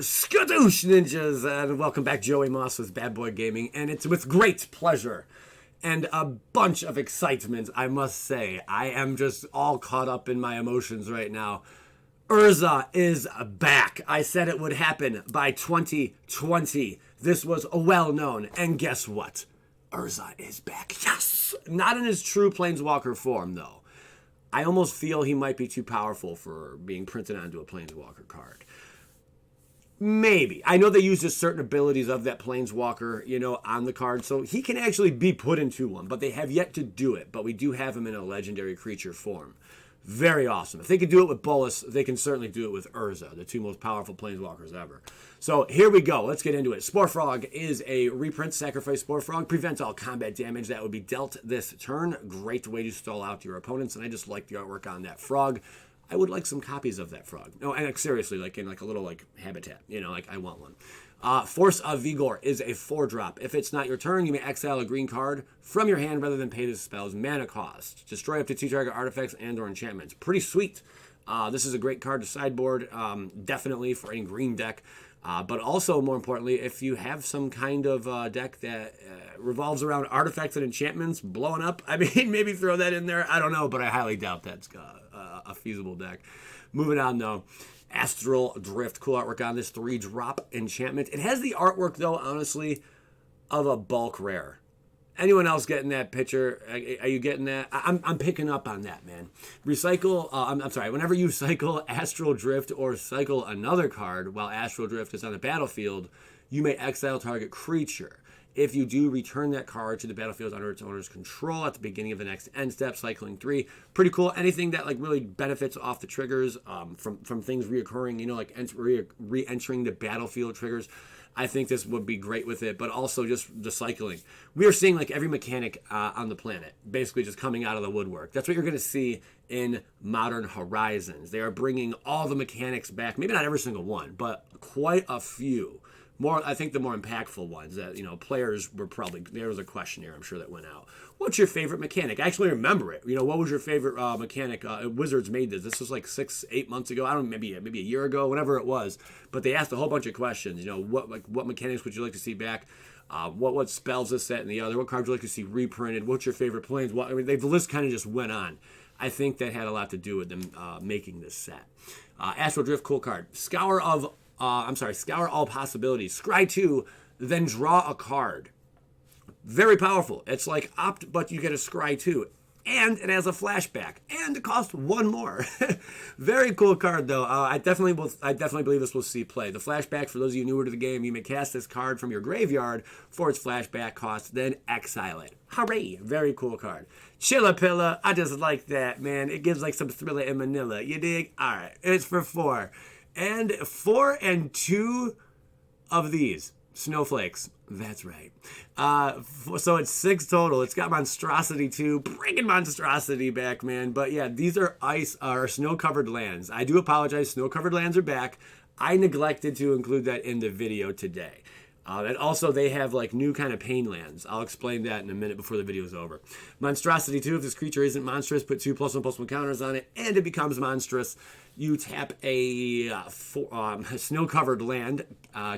Skadoosh Ninjas, and welcome back, Joey Moss with Bad Boy Gaming, and it's with great pleasure and a bunch of excitement, I must say. I am just all caught up in my emotions right now. Urza is back. I said it would happen by 2020. This was well known, and guess what? Urza is back. Yes! Not in his true Planeswalker form, though. I almost feel he might be too powerful for being printed onto a Planeswalker card. Maybe. I know they use just certain abilities of that Planeswalker, on the card, so he can actually be put into one, but they have yet to do it. But we do have him in a legendary creature form. Very awesome. If they could do it with Bolas, they can certainly do it with Urza, the two most powerful Planeswalkers ever. So here we go. Let's get into it. Spore Frog is a reprint. Sacrifice Spore Frog. Prevents all combat damage that would be dealt this turn. Great way to stall out your opponents, and I just like the artwork on that frog. I would like some copies of that frog. No, and seriously, in a little habitat. I want one. Force of Vigor is a 4-drop. If it's not your turn, you may exile a green card from your hand rather than pay the spell's mana cost. Destroy up to 2 target artifacts and or enchantments. Pretty sweet. This is a great card to sideboard, definitely for any green deck. But also, more importantly, if you have some kind of deck that revolves around artifacts and enchantments blowing up, I mean, maybe throw that in there. I don't know, but I highly doubt that's a feasible deck. Moving on, though. Astral Drift. Cool artwork on this 3-drop enchantment. It has the artwork, though, honestly, of a bulk rare. Anyone else getting that picture? Are you getting that? I'm picking up on that, man. Recycle, I'm sorry, whenever you cycle Astral Drift or cycle another card while Astral Drift is on the battlefield, you may exile target creature. If you do, return that card to the battlefield under its owner's control at the beginning of the next end step, cycling 3. Pretty cool. Anything that really benefits off the triggers from things reoccurring, re-entering the battlefield triggers. I think this would be great with it, but also just the cycling. We are seeing every mechanic on the planet basically just coming out of the woodwork. That's what you're going to see in Modern Horizons. They are bringing all the mechanics back. Maybe not every single one, but quite a few. I think the more impactful ones that, players were there was a questionnaire, I'm sure, that went out. What's your favorite mechanic? I actually remember it. What was your favorite mechanic? Wizards made this. This was 6-8 months ago. I don't know, maybe a year ago, whenever it was. But they asked a whole bunch of questions. What mechanics would you like to see back? What spells this set and the other? What cards would you like to see reprinted? What's your favorite planes? The list kind of just went on. I think that had a lot to do with them making this set. Astral Drift, cool card. Scour all possibilities. Scry 2, then draw a card. Very powerful. It's like opt, but you get a Scry 2. And it has a flashback. And it costs 1 more. Very cool card, though. I definitely believe this will see play. The flashback, for those of you newer to the game, you may cast this card from your graveyard for its flashback cost, then exile it. Hooray! Very cool card. Chillapilla, I just like that, man. It gives some Thriller in Manila. You dig? Alright, it's for 4. And 4 and 2 of these snowflakes. That's right. So it's 6 total. It's got Monstrosity too. Bringing Monstrosity back, man. But yeah, these are snow-covered lands. I do apologize. Snow-covered lands are back. I neglected to include that in the video today. And also, they have new kind of pain lands. I'll explain that in a minute before the video is over. Monstrosity 2, if this creature isn't monstrous, put 2 +1/+1 counters on it, and it becomes monstrous. You tap a snow-covered land,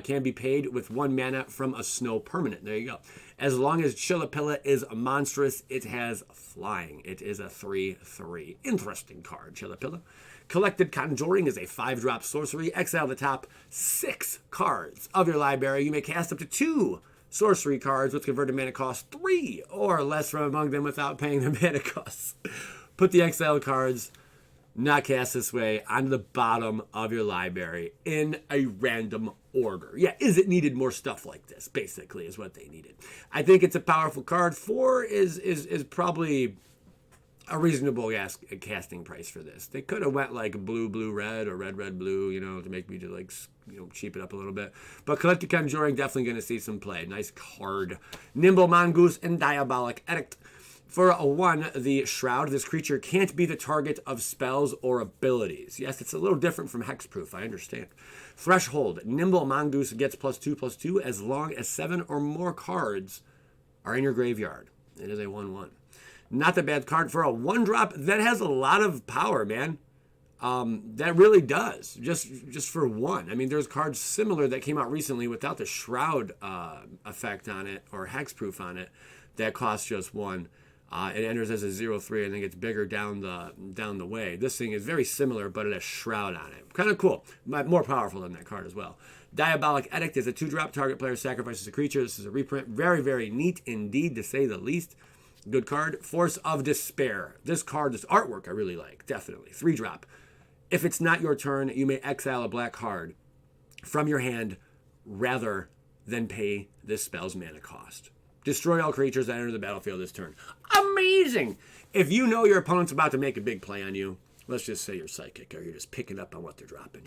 can be paid with 1 mana from a snow permanent. There you go. As long as Chillapilla is monstrous, it has flying. It is a 3/3. Interesting card, Chillapilla. Collected Conjuring is a 5-drop sorcery. Exile the top 6 cards of your library. You may cast up to 2 sorcery cards with converted mana cost 3 or less from among them without paying the mana costs. Put the exiled cards, not cast this way, onto the bottom of your library in a random order. Yeah, is it needed more stuff like this, basically, is what they needed. I think it's a powerful card. 4 is probably a reasonable casting price for this. They could have went blue, blue, red, or red, red, blue, to make me just cheap it up a little bit. But Collected Conjuring, definitely going to see some play. Nice card. Nimble Mongoose and Diabolic Edict. For a 1, the Shroud. This creature can't be the target of spells or abilities. Yes, it's a little different from Hexproof, I understand. Threshold. Nimble Mongoose gets +2/+2 as long as 7 or more cards are in your graveyard. It is a 1/1. Not a bad card for a 1-drop that has a lot of power, man. That really does, just for one. I mean, there's cards similar that came out recently without the Shroud effect on it or hexproof on it that cost just one. It enters as a 0/3 and then gets bigger down the way. This thing is very similar, but it has Shroud on it. Kind of cool. More powerful than that card as well. Diabolic Edict is a 2-drop. Target player sacrifices a creature. This is a reprint. Very, very neat indeed, to say the least. Good card. Force of Despair. This card, this artwork I really like. Definitely. 3-drop. If it's not your turn, you may exile a black card from your hand rather than pay this spell's mana cost. Destroy all creatures that enter the battlefield this turn. Amazing! If you know your opponent's about to make a big play on you, let's just say you're psychic or you're just picking up on what they're dropping,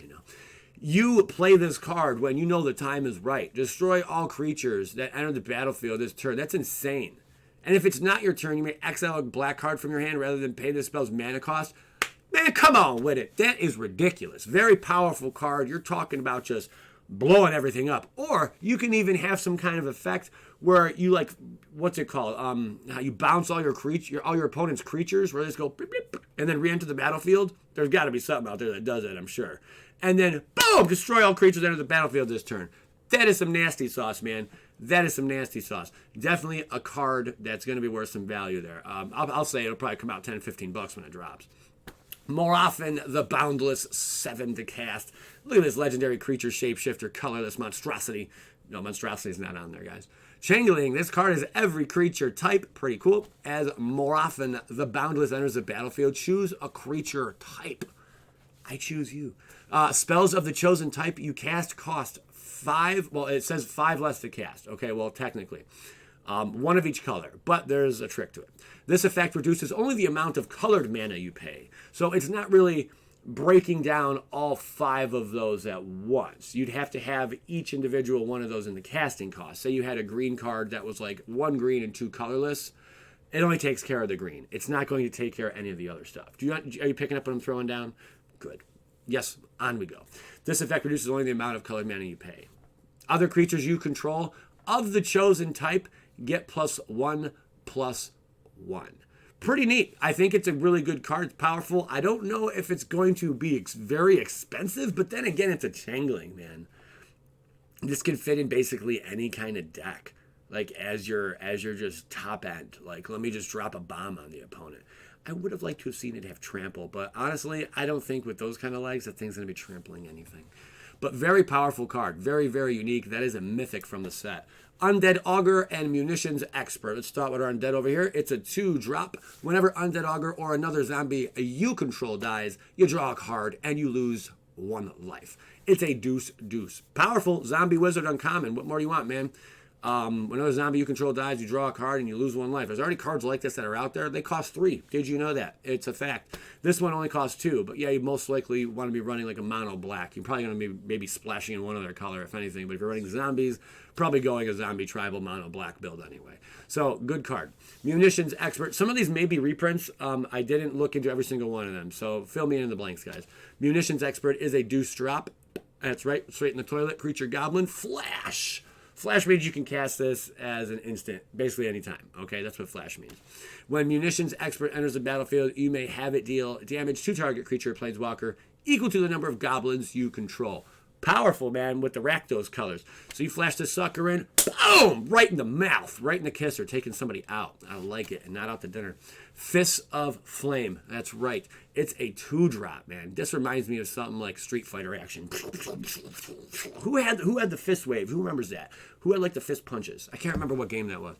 You play this card when you know the time is right. Destroy all creatures that enter the battlefield this turn. That's insane. And if it's not your turn, you may exile a black card from your hand rather than pay this spell's mana cost. Man, come on with it. That is ridiculous. Very powerful card. You're talking about just blowing everything up. Or you can even have some kind of effect where you what's it called? How you bounce all your opponent's creatures, where they just go beep, beep, and then re-enter the battlefield. There's got to be something out there that does it, I'm sure. And then boom, destroy all creatures that enter the battlefield this turn. That is some nasty sauce, man. That is some nasty sauce. Definitely a card that's going to be worth some value there. I'll say it'll probably come out $10-15 when it drops. More often, the Boundless, 7 to cast. Look at this legendary creature, shapeshifter, colorless monstrosity. No, monstrosity's not on there, guys. Changeling, this card is every creature type. Pretty cool. As more often, the Boundless enters the battlefield, choose a creature type. I choose you. Spells of the chosen type you cast cost 5. Well, it says 5 less to cast. Okay, well, technically. 1 of each color, but there's a trick to it. This effect reduces only the amount of colored mana you pay. So it's not really breaking down all 5 of those at once. You'd have to have each individual one of those in the casting cost. Say you had a green card that was like 1 green and 2 colorless. It only takes care of the green. It's not going to take care of any of the other stuff. Are you picking up what I'm throwing down? Good. Yes, on we go. This effect reduces only the amount of colored mana you pay. Other creatures you control of the chosen type get +1/+1. Pretty neat. I think it's a really good card. It's powerful. I don't know if it's going to be very expensive, but then again, it's a Changeling, man. This can fit in basically any kind of deck. Like as you're just top end. Like, let me just drop a bomb on the opponent. I would have liked to have seen it have trample, but honestly, I don't think with those kind of legs that thing's going to be trampling anything. But very powerful card. Very, very unique. That is a mythic from the set. Undead Augur and Munitions Expert. Let's start with our Undead over here. It's a 2-drop. Whenever Undead Augur or another zombie you control dies, you draw a card and you lose 1 life. It's a deuce. Powerful zombie wizard uncommon. What more do you want, man? Whenever zombie you control dies, you draw a card and you lose 1 life. There's already cards like this that are out there. They cost 3. Did you know that? It's a fact. This one only costs 2, but yeah, you most likely want to be running like a mono black. You're probably going to be maybe splashing in one other color, if anything. But if you're running zombies, probably going a zombie tribal mono black build anyway. So, good card. Munitions Expert. Some of these may be reprints. I didn't look into every single one of them, so fill me in the blanks, guys. Munitions Expert is a deuce drop. That's right, straight in the toilet. Creature Goblin. Flash. Flash means you can cast this as an instant, basically anytime. Okay, that's what Flash means. When Munitions Expert enters the battlefield, you may have it deal damage to target creature or planeswalker equal to the number of goblins you control. Powerful, man, with the Rakdos colors. So you flash this sucker in, boom, right in the mouth, right in the kisser, taking somebody out. I like it, and not out to dinner. Fists of Flame. That's right. It's a 2-drop, man. This reminds me of something like Street Fighter action. Who had the fist wave? Who remembers that? Who had like the fist punches? I can't remember what game that was.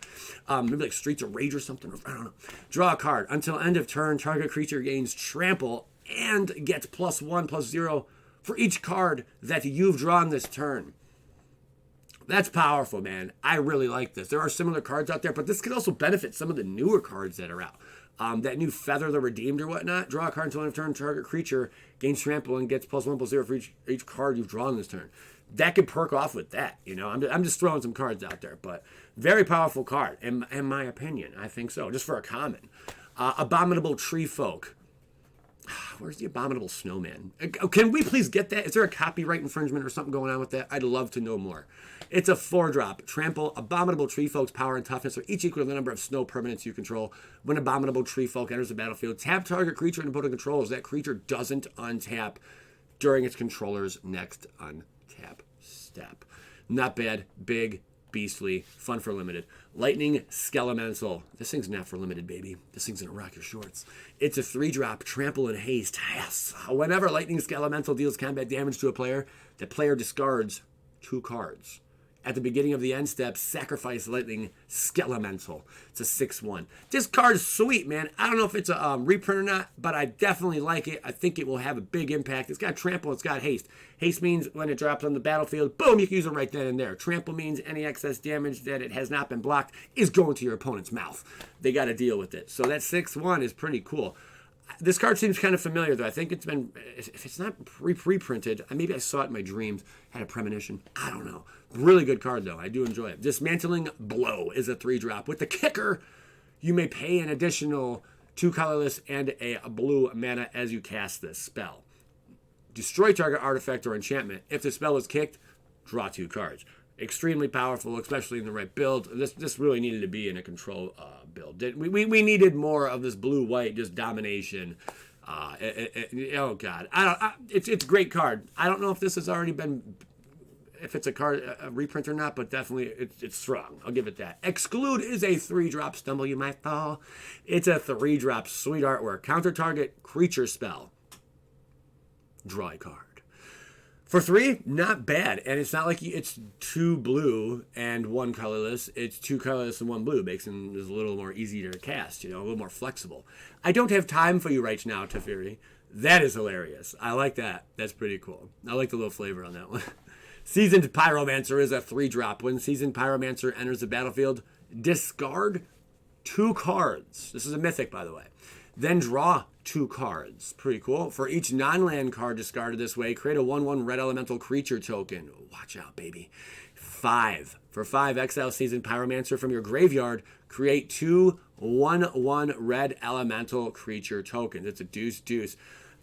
Maybe like Streets of Rage or something. I don't know. Draw a card. Until end of turn, target creature gains trample and gets +1/+0 for each card that you've drawn this turn. That's powerful, man. I really like this. There are similar cards out there, but this could also benefit some of the newer cards that are out. That new Feather the Redeemed or whatnot. Draw a card until end of turn. Target creature gains trample and gets +1/+0 for each card you've drawn this turn. That could perk off with that. You know, I'm just throwing some cards out there, but very powerful card in my opinion. I think so. Just for a common. Abominable Tree Folk. Where's the Abominable Snowman? Can we please get that? Is there a copyright infringement or something going on with that? I'd love to know more. It's a 4-drop. Trample Abominable Tree Folk's power and toughness are each equal to the number of snow permanents you control. When Abominable Tree Folk enters the battlefield, tap target creature and opponent controls. That creature doesn't untap during its controller's next untap step. Not bad. Big, beastly, fun for limited. Lightning Skelemental. This thing's not for limited, baby. This thing's gonna rock your shorts. It's a 3-drop, trample and haste. Yes. Whenever Lightning Skelemental deals combat damage to a player, the player discards 2 cards. At the beginning of the end step, sacrifice Lightning Skelemental. It's a 6/1. This card is sweet, man. I don't know if it's a reprint or not, but I definitely like it. I think it will have a big impact. It's got trample, it's got haste. Haste means when it drops on the battlefield, boom, you can use it right then and there. Trample means any excess damage that it has not been blocked is going to your opponent's mouth. They got to deal with it. So that 6/1 is pretty cool. This card seems kind of familiar, though. I think it's been, if it's not reprinted, maybe I saw it in my dreams, had a premonition. I don't know. Really good card, though. I do enjoy it. Dismantling Blow is a 3-drop. With the kicker, you may pay an additional 2 colorless and a blue mana as you cast this spell. Destroy target artifact or enchantment. If the spell is kicked, draw 2 cards. Extremely powerful, especially in the right build. This really needed to be in a control build. We needed more of this blue-white just domination. Oh God, it's a great card. I don't know if this has already been, if it's a card a reprint or not, but definitely it's strong. I'll give it that. Exclude is a 3-drop. Stumble you might fall. It's a 3-drop. Sweet artwork. Counter target creature spell. Draw a card. For 3, not bad. And it's not like it's 2 blue and 1 colorless. It's 2 colorless and 1 blue. Makes them a little more easier to cast, a little more flexible. I don't have time for you right now, Teferi. That is hilarious. I like that. That's pretty cool. I like the little flavor on that one. Seasoned Pyromancer is a 3-drop. When Seasoned Pyromancer enters the battlefield, discard 2 cards. This is a mythic, by the way. Then draw 2 cards. Pretty cool. For each non-land card discarded this way, create a 1/1 red elemental creature token. Watch out, baby. 5. For 5, exile Seasoned Pyromancer from your graveyard. Create 2 1/1 red elemental creature tokens. It's a deuce.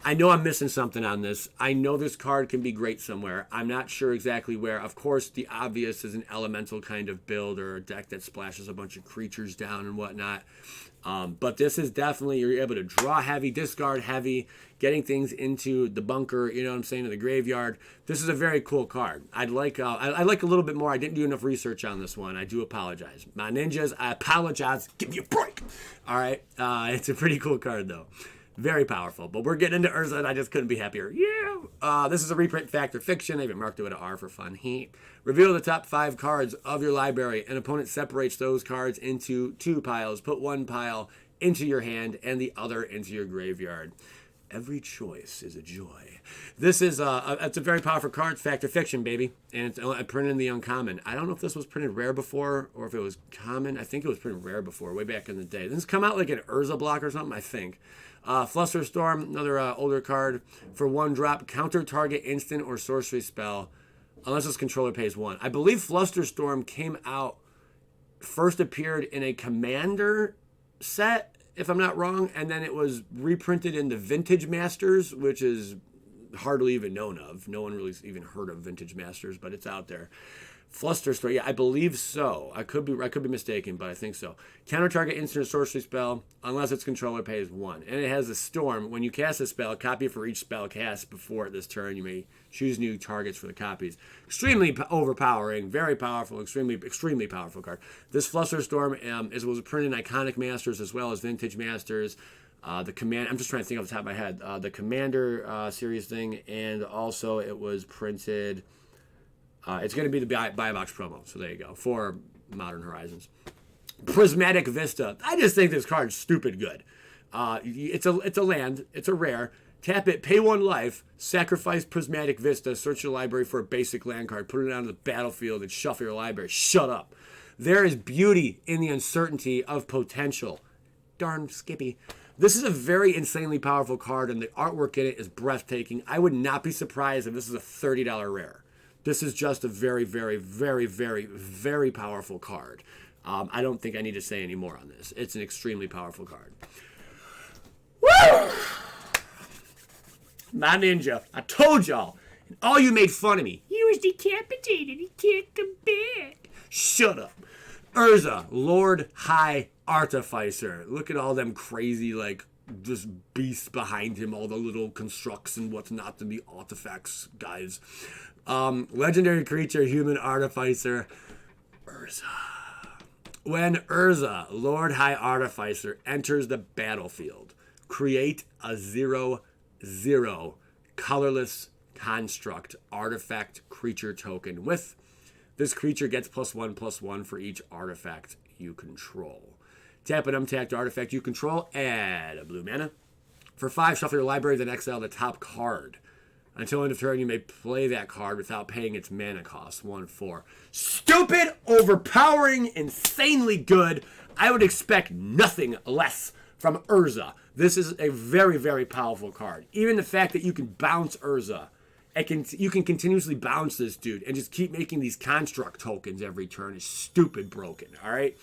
I know I'm missing something on this. I know this card can be great somewhere. I'm not sure exactly where. Of course, the obvious is an elemental kind of build or a deck that splashes a bunch of creatures down and whatnot. But this is definitely, you're able to draw heavy, discard heavy, getting things into the bunker, you know what I'm saying, to the graveyard. This is a very cool card. I'd like a little bit more. I didn't do enough research on this one. I do apologize. My ninjas, I apologize. Give me a break. All right. It's a pretty cool card, though. Very powerful. But we're getting into Urza, and I just couldn't be happier. Yeah! This is a reprint Fact or Fiction. I even marked it with an R for fun. Reveal the top 5 cards of your library. An opponent separates those cards into 2 piles. Put 1 pile into your hand and the other into your graveyard. Every choice is a joy. This is it's a very powerful card, Fact or Fiction, baby. And it's printed in the uncommon. I don't know if this was printed rare before or if it was common. I think it was printed rare before, way back in the day. This has come out like an Urza block or something, I think. Flusterstorm, another older card. For 1 drop, counter target instant or sorcery spell unless its controller pays 1. I believe Flusterstorm came out, first appeared in a Commander set, if I'm not wrong, and then it was reprinted in the Vintage Masters, which is hardly even known of. No one really even heard of Vintage Masters, but it's out there. Flusterstorm, yeah, I believe so. I could be mistaken, but I think so. Counter target instant or sorcery spell unless its controller pays 1. And it has a storm. When you cast a spell, copy it for each spell cast before this turn. You may choose new targets for the copies. Extremely overpowering, very powerful, extremely powerful card. This Flusterstorm was printed in Iconic Masters as well as Vintage Masters. The command, I'm just trying to think off the top of my head. The Commander series thing, and also it was printed. It's going to be the buy box promo, so there you go, for Modern Horizons. Prismatic Vista. I just think this card's stupid good. It's a land. It's a rare. Tap it, pay 1 life, sacrifice Prismatic Vista, search your library for a basic land card, put it onto the battlefield, and shuffle your library. Shut up. There is beauty in the uncertainty of potential. Darn Skippy. This is a very insanely powerful card, and the artwork in it is breathtaking. I would not be surprised if this is a $30 rare. This is just a very, very, very, very, very powerful card. I don't think I need to say any more on this. It's an extremely powerful card. Woo! My ninja. I told y'all. And all you made fun of me. He was decapitated. He can't come back. Shut up. Urza, Lord High Artificer. Look at all them crazy, like, just beasts behind him. All the little constructs and what's not in the artifacts, guys. Legendary creature, human artificer. Urza. When Urza, Lord High Artificer, enters the battlefield, create a 0/0 colorless construct artifact creature token with this creature gets +1/+1 for each artifact you control. Tap an untapped artifact you control, add a blue mana. For 5, shuffle your library, then exile the top card. Until end of turn, you may play that card without paying its mana cost, 1/4. Stupid, overpowering, insanely good. I would expect nothing less from Urza. This is a very, very powerful card. Even the fact that you can bounce Urza, you can continuously bounce this dude and just keep making these construct tokens every turn is stupid broken, all right?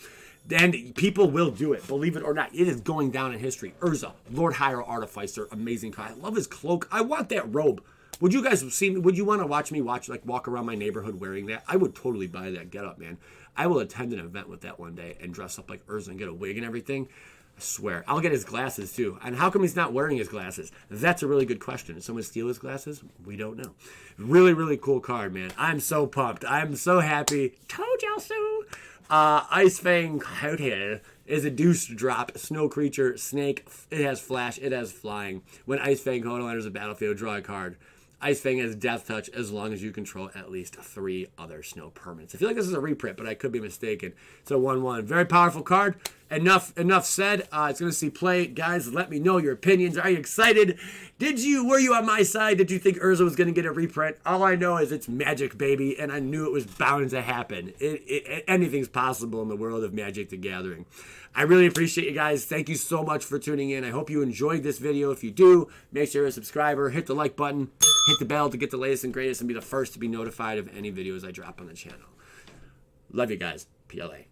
And people will do it, believe it or not. It is going down in history. Urza, Lord Higher Artificer, amazing card. I love his cloak. I want that robe. Would you guys see? Would you want to watch me walk around my neighborhood wearing that? I would totally buy that getup, man. I will attend an event with that one day and dress up like Urza and get a wig and everything. I swear. I'll get his glasses too. And how come he's not wearing his glasses? That's a really good question. Did someone steal his glasses? We don't know. Really, really cool card, man. I'm so pumped. I'm so happy. Told y'all so. Ice Fang Hotel is a deuce drop snow creature snake. It has flash. It has flying. When Ice Fang Hotel enters the battlefield, draw a card. Ice Fang has Death Touch as long as you control at least 3 other snow permanents. I feel like this is a reprint, but I could be mistaken. It's a 1/1. Very powerful card. Enough said. It's going to see play. Guys, let me know your opinions. Are you excited? Were you on my side? Did you think Urza was going to get a reprint? All I know is it's Magic, baby, and I knew it was bound to happen. Anything's possible in the world of Magic the Gathering. I really appreciate you guys. Thank you so much for tuning in. I hope you enjoyed this video. If you do, make sure you're a subscriber. Hit the like button. Hit the bell to get the latest and greatest and be the first to be notified of any videos I drop on the channel. Love you guys. PLA.